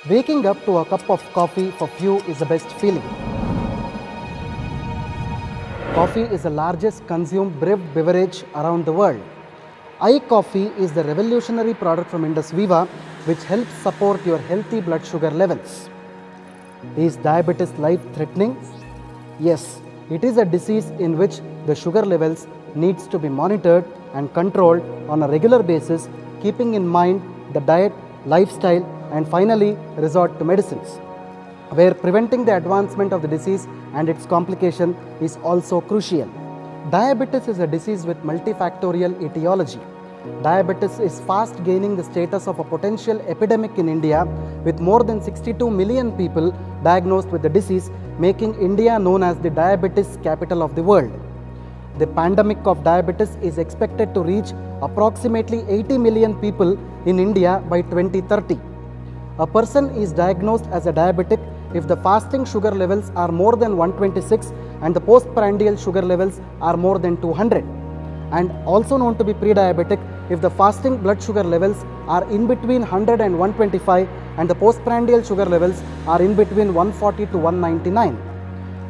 Waking up to a cup of coffee for few is the best feeling. Coffee is the largest consumed brewed beverage around the world. iCoffee is the revolutionary product from Indus Viva which helps support your healthy blood sugar levels. Is diabetes life-threatening? Yes, it is a disease in which the sugar levels needs to be monitored and controlled on a regular basis, keeping in mind the diet, lifestyle, and finally resort to medicines, where preventing the advancement of the disease and its complication is also crucial. Diabetes is a disease with multifactorial etiology. Diabetes is fast gaining the status of a potential epidemic in India, with more than 62 million people diagnosed with the disease, making India known as the diabetes capital of the world. The pandemic of diabetes is expected to reach approximately 80 million people in India by 2030. A person is diagnosed as a diabetic if the fasting sugar levels are more than 126 and the postprandial sugar levels are more than 200, and also known to be pre-diabetic if the fasting blood sugar levels are in between 100 and 125 and the postprandial sugar levels are in between 140 to 199.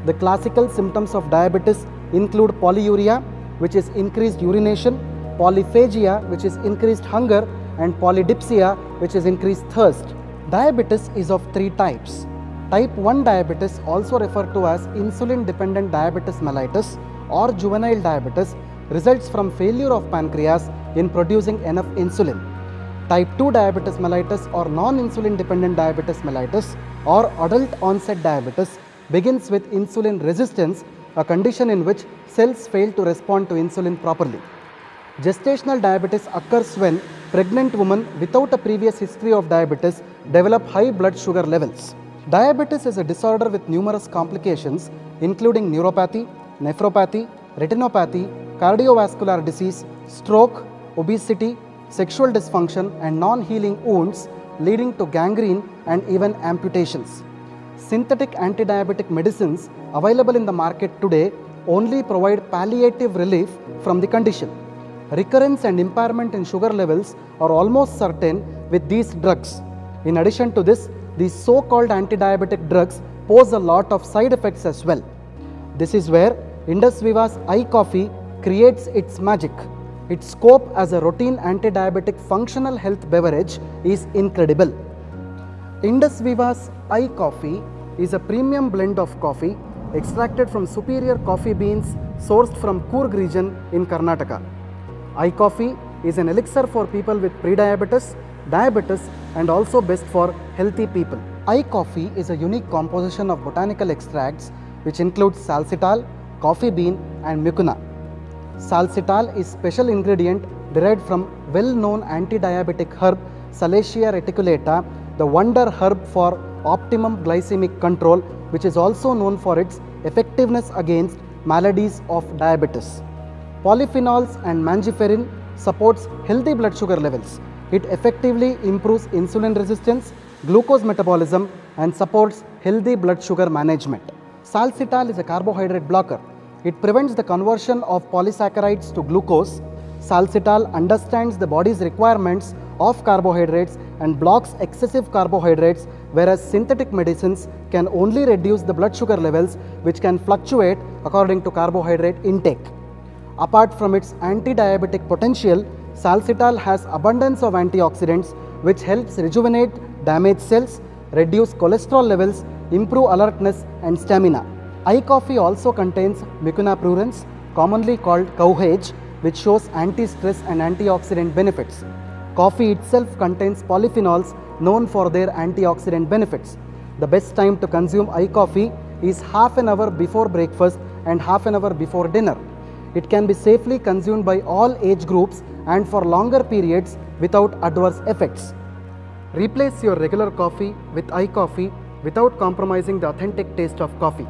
The classical symptoms of diabetes include polyuria, which is increased urination, polyphagia, which is increased hunger, and polydipsia, which is increased thirst. Diabetes is of three types. Type 1 diabetes, also referred to as insulin-dependent diabetes mellitus or juvenile diabetes, results from failure of pancreas in producing enough insulin. Type 2 diabetes mellitus or non-insulin dependent diabetes mellitus or adult onset diabetes begins with insulin resistance, a condition in which cells fail to respond to insulin properly. Gestational diabetes occurs when pregnant women without a previous history of diabetes develop high blood sugar levels. Diabetes is a disorder with numerous complications including neuropathy, nephropathy, retinopathy, cardiovascular disease, stroke, obesity, sexual dysfunction, and non-healing wounds leading to gangrene and even amputations. Synthetic anti-diabetic medicines available in the market today only provide palliative relief from the condition. Recurrence and impairment in sugar levels are almost certain with these drugs. In addition to this, these so-called anti-diabetic drugs pose a lot of side effects as well. This is where Indus Viva's iCoffee creates its magic. Its scope as a routine anti-diabetic functional health beverage is incredible. Indus Viva's iCoffee is a premium blend of coffee extracted from superior coffee beans sourced from Coorg region in Karnataka. iCoffee is an elixir for people with prediabetes, diabetes, and also best for healthy people. iCoffee is a unique composition of botanical extracts which includes salsitol, coffee bean, and mucuna. Salsitol is special ingredient derived from well-known anti-diabetic herb Salacia reticulata, the wonder herb for optimum glycemic control, which is also known for its effectiveness against maladies of diabetes. Polyphenols and mangiferin supports healthy blood sugar levels. It effectively improves insulin resistance, glucose metabolism, and supports healthy blood sugar management. Salsitol is a carbohydrate blocker. It prevents the conversion of polysaccharides to glucose. Salsitol understands the body's requirements of carbohydrates and blocks excessive carbohydrates, whereas synthetic medicines can only reduce the blood sugar levels, which can fluctuate according to carbohydrate intake. Apart from its anti-diabetic potential, salsitol has abundance of antioxidants which helps rejuvenate damaged cells, reduce cholesterol levels, improve alertness and stamina. iCoffee also contains mucuna prurens, commonly called cowhage, which shows anti-stress and antioxidant benefits. Coffee itself contains polyphenols known for their antioxidant benefits. The best time to consume iCoffee is half an hour before breakfast and half an hour before dinner. It can be safely consumed by all age groups and for longer periods without adverse effects. Replace your regular coffee with iCoffee without compromising the authentic taste of coffee.